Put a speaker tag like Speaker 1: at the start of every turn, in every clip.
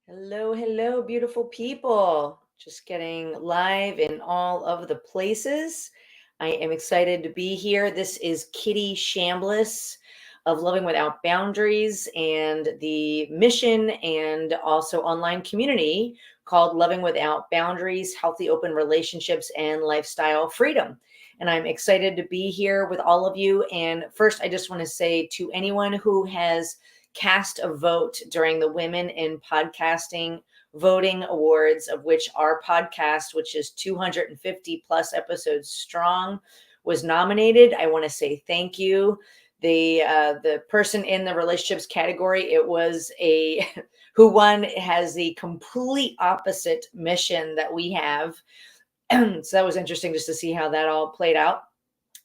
Speaker 1: Hello, hello, beautiful people. Just getting live in all of the places. I am excited to be here. This is Kitty Shambliss of Loving Without Boundaries and the mission and also online community called Loving Without Boundaries, Healthy Open Relationships and Lifestyle Freedom. And I'm excited to be here with all of you. And first, I just want to say to anyone who has cast a vote during the Women in Podcasting Voting Awards, of which our podcast, which is 250 plus episodes strong, was nominated. I want to say thank you. The person in the relationships category, it was a who won, has the complete opposite mission that we have. So that was interesting just to see how that all played out.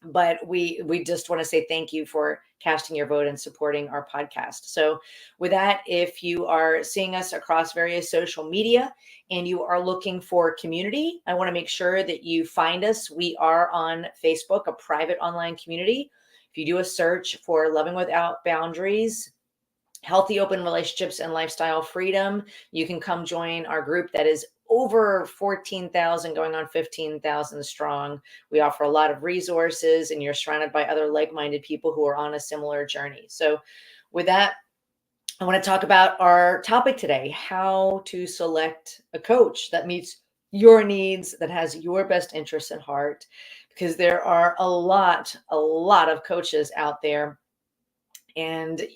Speaker 1: But we just want to say thank you for casting your vote and supporting our podcast. So with that, if you are seeing us across various social media and you are looking for community, I want to make sure that you find us. We are on Facebook, a private online community. If you do a search for Loving Without Boundaries, Healthy Open Relationships and Lifestyle Freedom, you can come join our group that is over 14,000, going on 15,000 strong. We offer a lot of resources, and you're surrounded by other like-minded people who are on a similar journey. So with that, I want to talk about our topic today: how to select a coach that meets your needs, that has your best interests at heart, because there are a lot of coaches out there, and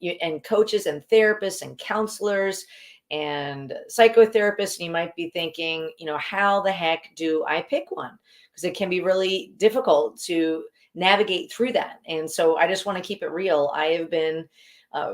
Speaker 1: and coaches and therapists and counselors and psychotherapists, and you might be thinking, how the heck do I pick one? Because it can be really difficult to navigate through that. And so I just want to keep it real. I have been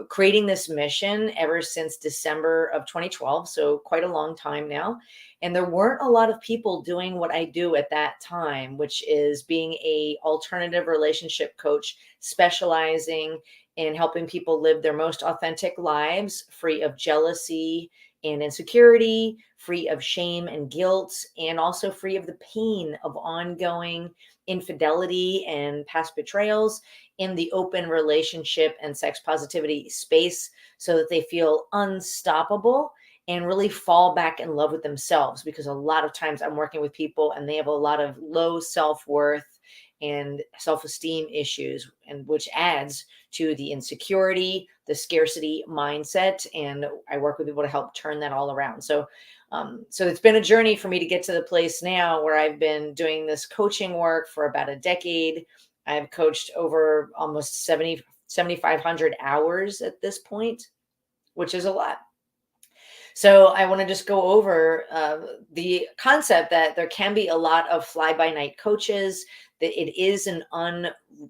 Speaker 1: creating this mission ever since December of 2012, so quite a long time now. And there weren't a lot of people doing what I do at that time, which is being a alternative relationship coach, specializing in helping people live their most authentic lives, free of jealousy and insecurity, free of shame and guilt, and also free of the pain of ongoing infidelity and past betrayals in the open relationship and sex positivity space, so that they feel unstoppable and really fall back in love with themselves. Because a lot of times I'm working with people and they have a lot of low self-worth and self-esteem issues, and which adds to the insecurity, the scarcity mindset. And I work with people to help turn that all around. So it's been a journey for me to get to the place now where I've been doing this coaching work for about a decade. I've coached over almost 7,500 hours at this point, which is a lot. So I want to just go over the concept that there can be a lot of fly-by-night coaches, that it is an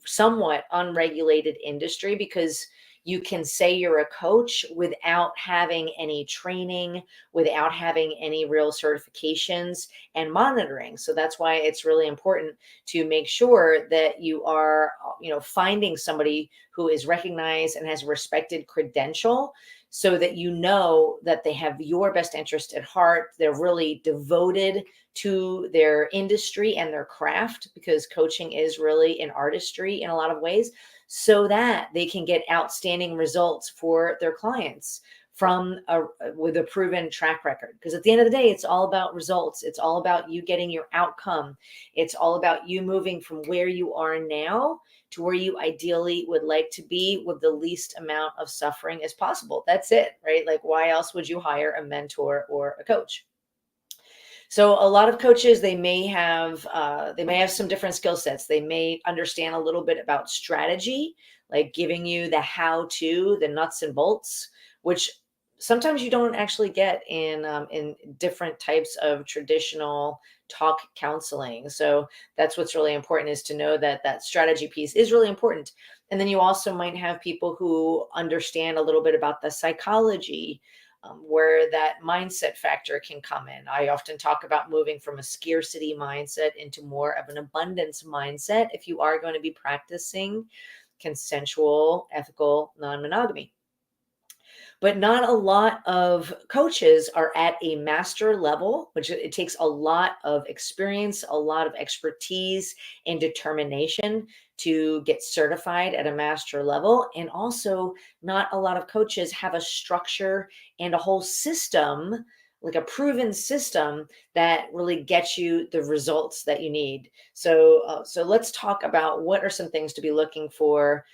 Speaker 1: somewhat unregulated industry, because you can say you're a coach without having any training, without having any real certifications and monitoring. So that's why it's really important to make sure that you are, finding somebody who is recognized and has a respected credential, so that you know that they have your best interest at heart. They're really devoted to their industry and their craft, because coaching is really an artistry in a lot of ways, so that they can get outstanding results for their clients with a proven track record. Because at the end of the day, it's all about results. It's all about you getting your outcome. It's all about you moving from where you are now to where you ideally would like to be, with the least amount of suffering as possible. That's it, right? Like, why else would you hire a mentor or a coach? So a lot of coaches, they may have some different skill sets. They may understand a little bit about strategy, like giving you the how to, the nuts and bolts, which sometimes you don't actually get in different types of traditional talk counseling. So that's what's really important, is to know that that strategy piece is really important. And then you also might have people who understand a little bit about the psychology, where that mindset factor can come in. I often talk about moving from a scarcity mindset into more of an abundance mindset if you are going to be practicing consensual, ethical non-monogamy. But not a lot of coaches are at a master level, which it takes a lot of experience, a lot of expertise and determination to get certified at a master level. And also, not a lot of coaches have a structure and a whole system, like a proven system that really gets you the results that you need. So let's talk about what are some things to be looking for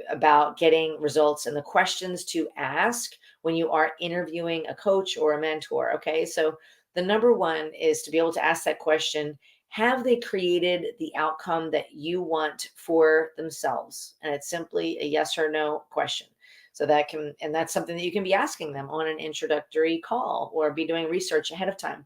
Speaker 1: about getting results and the questions to ask when you are interviewing a coach or a mentor. Okay, so the number one is to be able to ask that question: have they created the outcome that you want for themselves? And it's simply a yes or no question. So that's something that you can be asking them on an introductory call or be doing research ahead of time.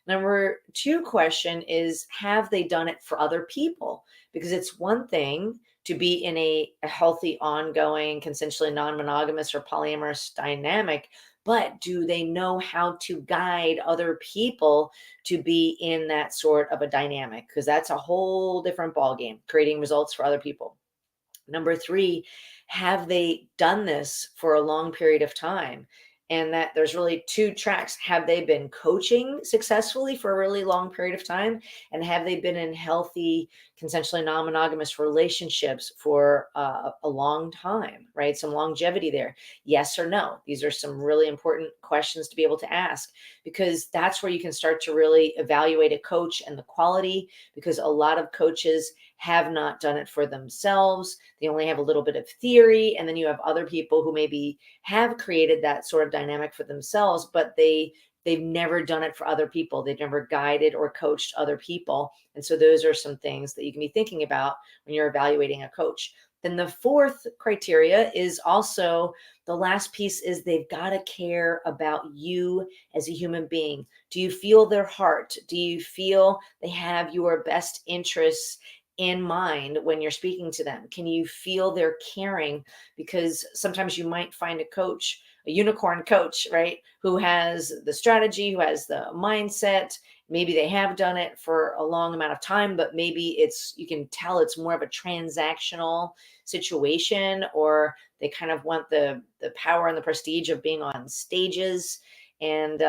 Speaker 1: Number two question is, have they done it for other people? Because it's one thing to be in a healthy, ongoing, consensually non-monogamous or polyamorous dynamic, but do they know how to guide other people to be in that sort of a dynamic? Because that's a whole different ballgame, creating results for other people. Number three, have they done this for a long period of time? And that there's really two tracks. Have they been coaching successfully for a really long period of time? And have they been in healthy, consensually non monogamous relationships for a long time, right? Some longevity there. Yes or no? These are some really important questions to be able to ask, because that's where you can start to really evaluate a coach and the quality, because a lot of coaches have not done it for themselves. They only have a little bit of theory. And then you have other people who maybe have created that sort of dynamic for themselves, but they've never done it for other people. They've never guided or coached other people. And so those are some things that you can be thinking about when you're evaluating a coach. Then the fourth criteria is also, the last piece is, they've got to care about you as a human being. Do you feel their heart? Do you feel they have your best interests in mind when you're speaking to them? Can you feel their caring? Because sometimes you might find a coach, a unicorn coach, right, who has the strategy, who has the mindset. Maybe they have done it for a long amount of time, but maybe you can tell it's more of a transactional situation, or they kind of want the power and the prestige of being on stages, and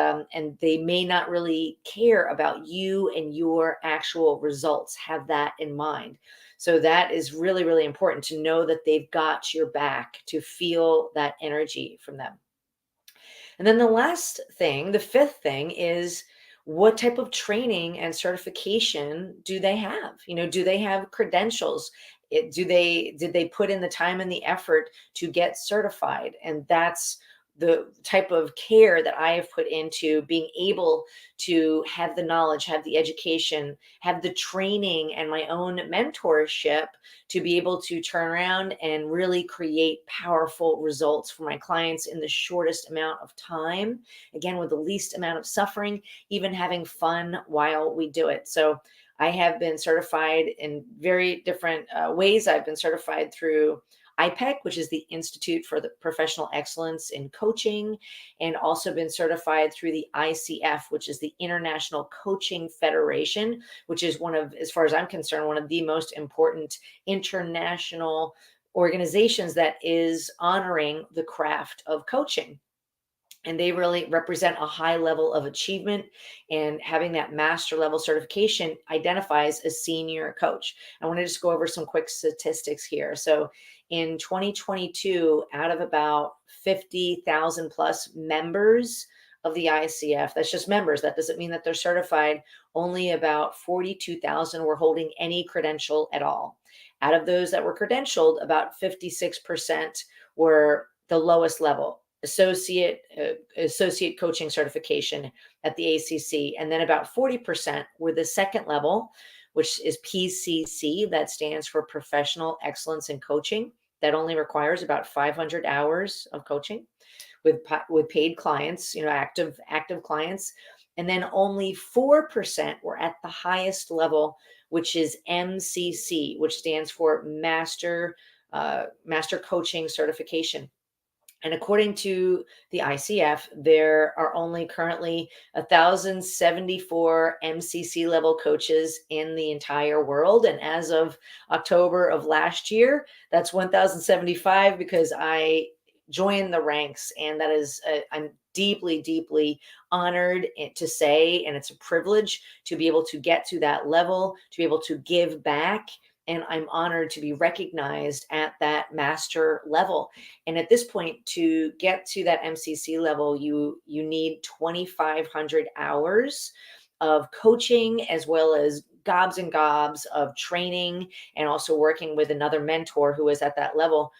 Speaker 1: they may not really care about you and your actual results. Have that in mind. So that is really, really important, to know that they've got your back, to feel that energy from them. And then the last thing, the fifth thing, is, what type of training and certification do they have? Do they have credentials? Did they put in the time and the effort to get certified? And that's the type of care that I have put into being able to have the knowledge, have the education, have the training, and my own mentorship to be able to turn around and really create powerful results for my clients in the shortest amount of time, again, with the least amount of suffering, even having fun while we do it. So I have been certified in very different ways. I've been certified through IPEC, which is the Institute for the Professional Excellence in Coaching, and also been certified through the ICF, which is the International Coaching Federation, which is one of, as far as I'm concerned, one of the most important international organizations that is honoring the craft of coaching. And they really represent a high level of achievement, and having that master level certification identifies a senior coach. I want to just go over some quick statistics here. So in 2022, out of about 50,000 plus members of the ICF, that's just members, that doesn't mean that they're certified, only about 42,000 were holding any credential at all. Out of those that were credentialed, about 56% were the lowest level, associate coaching certification at the ACC, and then about 40% were the second level, which is PCC. That stands for Professional Excellence in Coaching. That only requires about 500 hours of coaching with paid clients, active clients. And then only 4% were at the highest level, which is MCC, which stands for Master Coaching Certification. And according to the ICF, there are only currently 1,074 MCC level coaches in the entire world. And as of October of last year, that's 1,075, because I joined the ranks. And that is, I'm deeply, deeply honored to say, and it's a privilege to be able to get to that level, to be able to give back and I'm honored to be recognized at that master level. And at this point, to get to that MCC level, you need 2,500 hours of coaching, as well as gobs and gobs of training, and also working with another mentor who is at that level.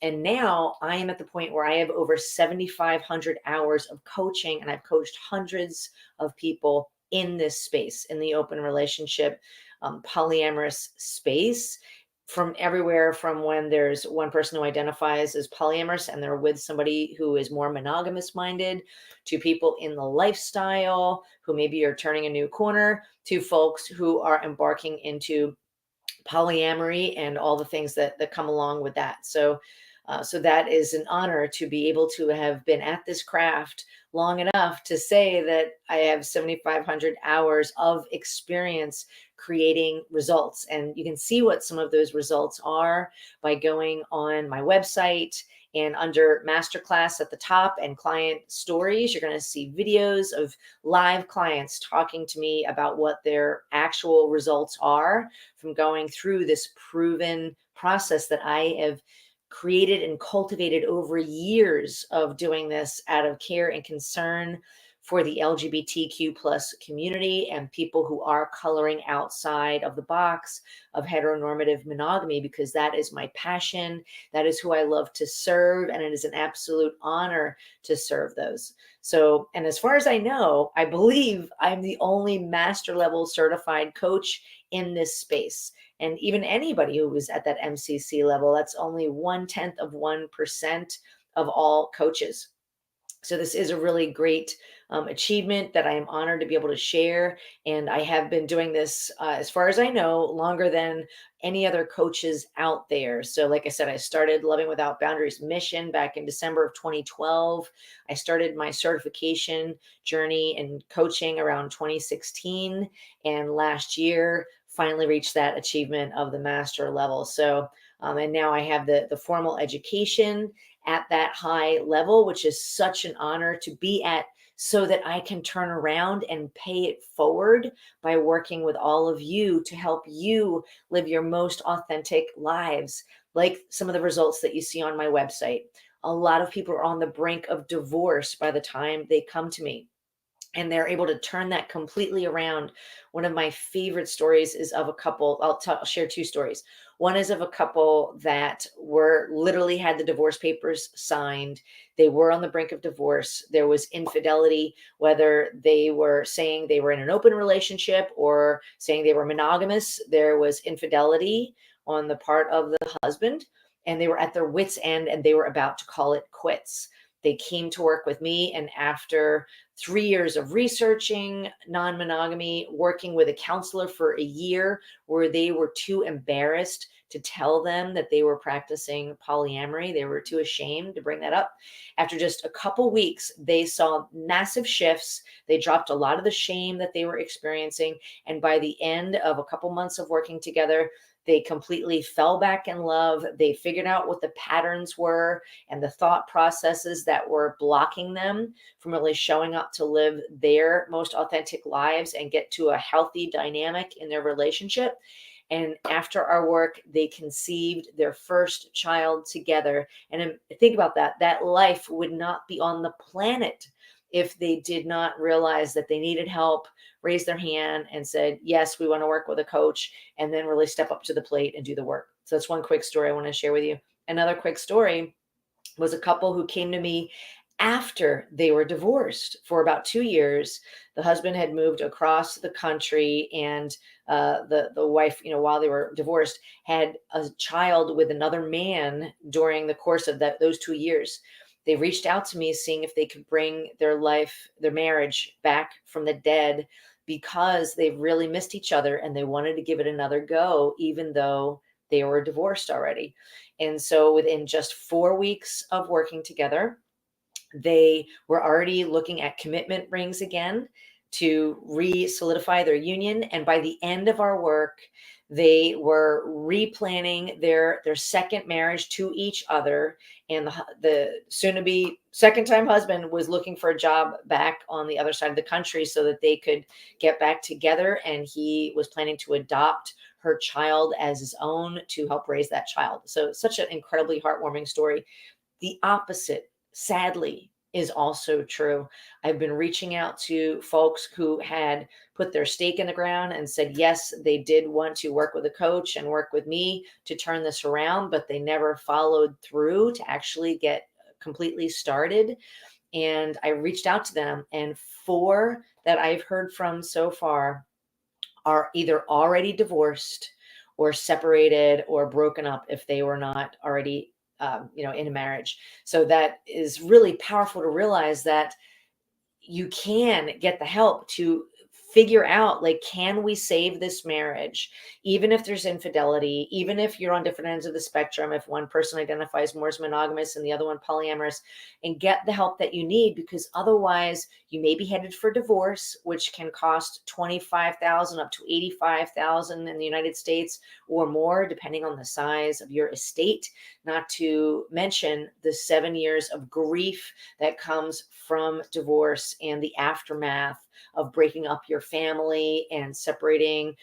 Speaker 1: And now I am at the point where I have over 7,500 hours of coaching, and I've coached hundreds of people in this space, in the open relationship, polyamorous space, from everywhere from when there's one person who identifies as polyamorous and they're with somebody who is more monogamous minded, to people in the lifestyle who maybe are turning a new corner, to folks who are embarking into polyamory and all the things that come along with that. So that is an honor to be able to have been at this craft long enough to say that I have 7,500 hours of experience creating results. And you can see what some of those results are by going on my website, and under masterclass at the top and client stories, you're going to see videos of live clients talking to me about what their actual results are from going through this proven process that I have created and cultivated over years of doing this out of care and concern for the LGBTQ plus community and people who are coloring outside of the box of heteronormative monogamy, because that is my passion. That is who I love to serve. And it is an absolute honor to serve those. So, and as far as I know, I believe I'm the only master level certified coach in this space. And even anybody who was at that MCC level, that's only 0.1% of all coaches. So this is a really great achievement that I am honored to be able to share. And I have been doing this, as far as I know, longer than any other coaches out there. So like I said, I started Loving Without Boundaries mission back in December of 2012. I started my certification journey in coaching around 2016. And last year, finally reached that achievement of the master level. So, and now I have the formal education at that high level, which is such an honor to be at, so that I can turn around and pay it forward by working with all of you to help you live your most authentic lives, like some of the results that you see on my website. A lot of people are on the brink of divorce by the time they come to me, and they're able to turn that completely around. One of my favorite stories is of a couple. I'll share two stories. One is of a couple that were literally had the divorce papers signed. They were on the brink of divorce. There was infidelity, whether they were saying they were in an open relationship or saying they were monogamous. There was infidelity on the part of the husband, and they were at their wits' end, and they were about to call it quits. They came to work with me, and after 3 years of researching non-monogamy, working with a counselor for a year, where they were too embarrassed to tell them that they were practicing polyamory. They were too ashamed to bring that up. After just a couple weeks, they saw massive shifts. They dropped a lot of the shame that they were experiencing. And by the end of a couple months of working together, they completely fell back in love. They figured out what the patterns were and the thought processes that were blocking them from really showing up to live their most authentic lives and get to a healthy dynamic in their relationship. And after our work, they conceived their first child together. And think about that. That life would not be on the planet if they did not realize that they needed help, raise their hand and said, yes, we want to work with a coach, and then really step up to the plate and do the work. So that's one quick story I want to share with you. Another quick story was a couple who came to me after they were divorced for about 2 years. The husband had moved across the country, and the wife, while they were divorced, had a child with another man during the course of those 2 years. They reached out to me, seeing if they could bring their marriage back from the dead, because they really missed each other and they wanted to give it another go, even though they were divorced already. And so within just 4 weeks of working together, they were already looking at commitment rings again to re-solidify their union. And by the end of our work, they were replanning their second marriage to each other. And the soon-to-be second-time husband was looking for a job back on the other side of the country so that they could get back together. And he was planning to adopt her child as his own to help raise that child. So such an incredibly heartwarming story. The opposite, sadly, is also true. I've been reaching out to folks who had put their stake in the ground and said, yes, they did want to work with a coach and work with me to turn this around, but they never followed through to actually get completely started. And I reached out to them, and 4 that I've heard from so far are either already divorced or separated or broken up if they were not already in a marriage. So that is really powerful to realize that you can get the help to figure out, like, can we save this marriage, even if there's infidelity, even if you're on different ends of the spectrum, if one person identifies more as monogamous and the other one polyamorous, and get the help that you need, because otherwise you may be headed for divorce, which can cost 25,000 up to 85,000 in the United States or more, depending on the size of your estate, not to mention the 7 years of grief that comes from divorce and the aftermath of breaking up your family and separating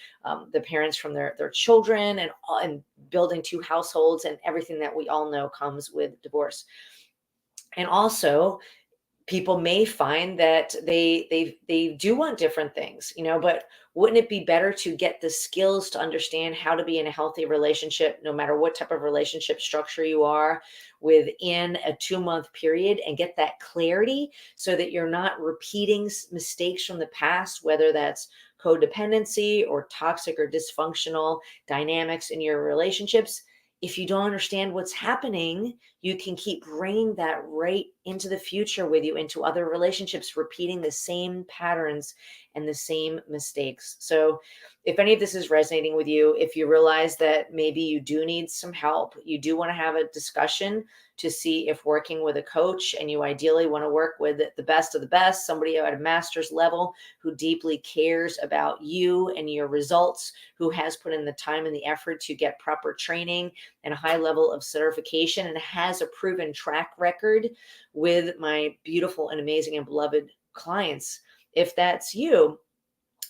Speaker 1: the parents from their children, and building 2 households and everything that we all know comes with divorce. And also, people may find that they do want different things, but wouldn't it be better to get the skills to understand how to be in a healthy relationship, no matter what type of relationship structure you are, within a 2-month period, and get that clarity so that you're not repeating mistakes from the past, whether that's codependency or toxic or dysfunctional dynamics in your relationships? If you don't understand what's happening, you can keep bringing that right into the future with you, into other relationships, repeating the same patterns and the same mistakes. So if any of this is resonating with you, if you realize that maybe you do need some help, you do want to have a discussion to see if working with a coach, and you ideally want to work with the best of the best, somebody at a master's level who deeply cares about you and your results, who has put in the time and the effort to get proper training and a high level of certification, and has a proven track record with my beautiful and amazing and beloved clients. If that's you,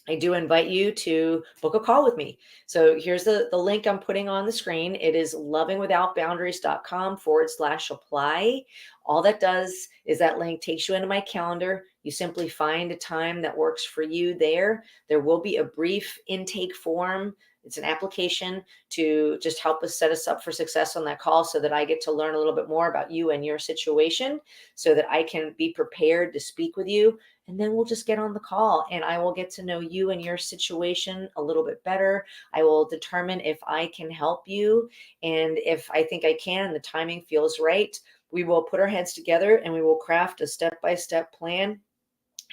Speaker 1: I do invite you to book a call with me. So here's the link I'm putting on the screen. It is lovingwithoutboundaries.com/apply. All that does is that link takes you into my calendar. You simply find a time that works for you there. There will be a brief intake form. It's an application to just help us set us up for success on that call, so that I get to learn a little bit more about you and your situation, so that I can be prepared to speak with you. And then we'll just get on the call, and I will get to know you and your situation a little bit better. I will determine if I can help you. And if I think I can, and the timing feels right, we will put our heads together and we will craft a step-by-step plan.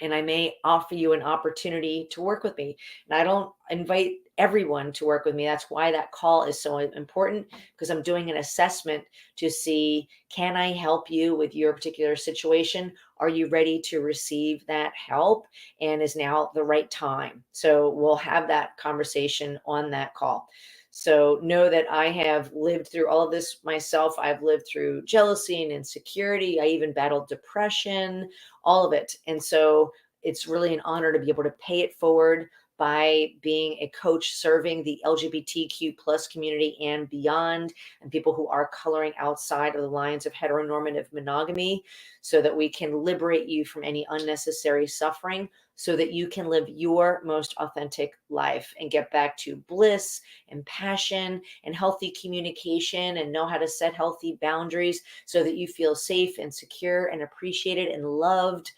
Speaker 1: And I may offer you an opportunity to work with me. And I don't invite everyone to work with me. That's why that call is so important, because I'm doing an assessment to see, can I help you with your particular situation? Are you ready to receive that help? And is now the right time? So we'll have that conversation on that call. So know that I have lived through all of this myself. I've lived through jealousy and insecurity. I even battled depression, all of it. And so it's really an honor to be able to pay it forward by being a coach serving the LGBTQ plus community and beyond, and people who are coloring outside of the lines of heteronormative monogamy, so that we can liberate you from any unnecessary suffering, so that you can live your most authentic life and get back to bliss and passion and healthy communication, and know how to set healthy boundaries so that you feel safe and secure and appreciated and loved.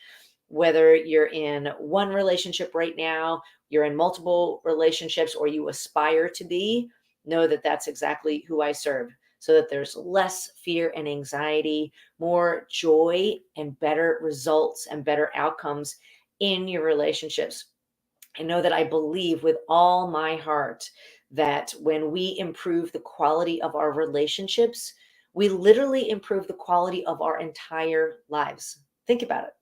Speaker 1: Whether you're in one relationship right now, you're in multiple relationships, or you aspire to be, know that that's exactly who I serve, so that there's less fear and anxiety, more joy, and better results and better outcomes in your relationships. I know that I believe with all my heart that when we improve the quality of our relationships, we literally improve the quality of our entire lives. Think about it.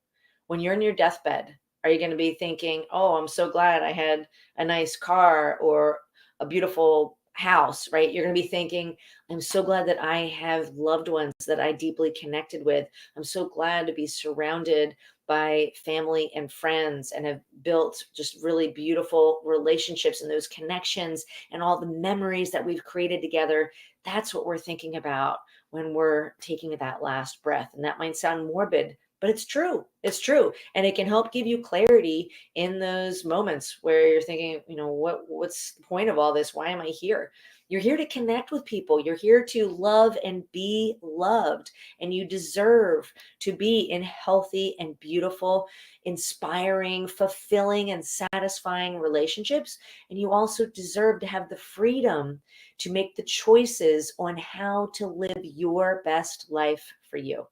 Speaker 1: When you're in your deathbed, are you going to be thinking, oh, I'm so glad I had a nice car or a beautiful house, right? You're going to be thinking, I'm so glad that I have loved ones that I deeply connected with. I'm so glad to be surrounded by family and friends and have built just really beautiful relationships and those connections and all the memories that we've created together. That's what we're thinking about when we're taking that last breath. And that might sound morbid, but it's true. It's true. And it can help give you clarity in those moments where you're thinking, what's the point of all this? Why am I here? You're here to connect with people. You're here to love and be loved. And you deserve to be in healthy and beautiful, inspiring, fulfilling, and satisfying relationships. And you also deserve to have the freedom to make the choices on how to live your best life for you.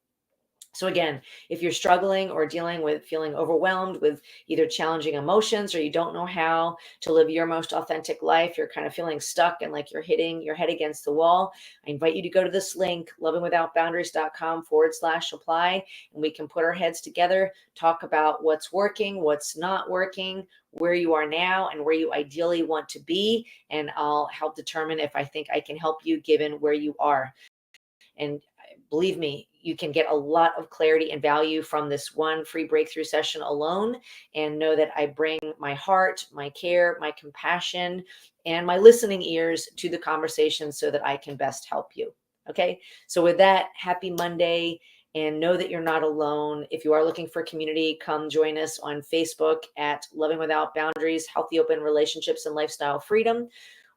Speaker 1: So again, if you're struggling or dealing with feeling overwhelmed with either challenging emotions or you don't know how to live your most authentic life, you're kind of feeling stuck and like you're hitting your head against the wall, I invite you to go to this link, lovingwithoutboundaries.com/apply, and we can put our heads together, talk about what's working, what's not working, where you are now and where you ideally want to be. And I'll help determine if I think I can help you given where you are. And believe me, you can get a lot of clarity and value from this one free breakthrough session alone. And know that I bring my heart, my care, my compassion, and my listening ears to the conversation so that I can best help you. Okay. So, with that, happy Monday. And know that you're not alone. If you are looking for community, come join us on Facebook at Loving Without Boundaries, Healthy Open Relationships and Lifestyle Freedom.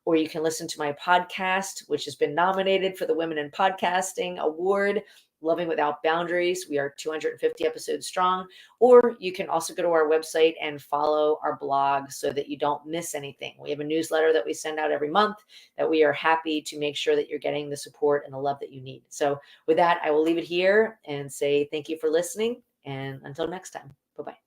Speaker 1: Or you can listen to my podcast, which has been nominated for the Women in Podcasting Award, Loving Without Boundaries. We are 250 episodes strong. Or you can also go to our website and follow our blog so that you don't miss anything. We have a newsletter that we send out every month that we are happy to make sure that you're getting the support and the love that you need. So with that, I will leave it here and say thank you for listening. And until next time, bye-bye.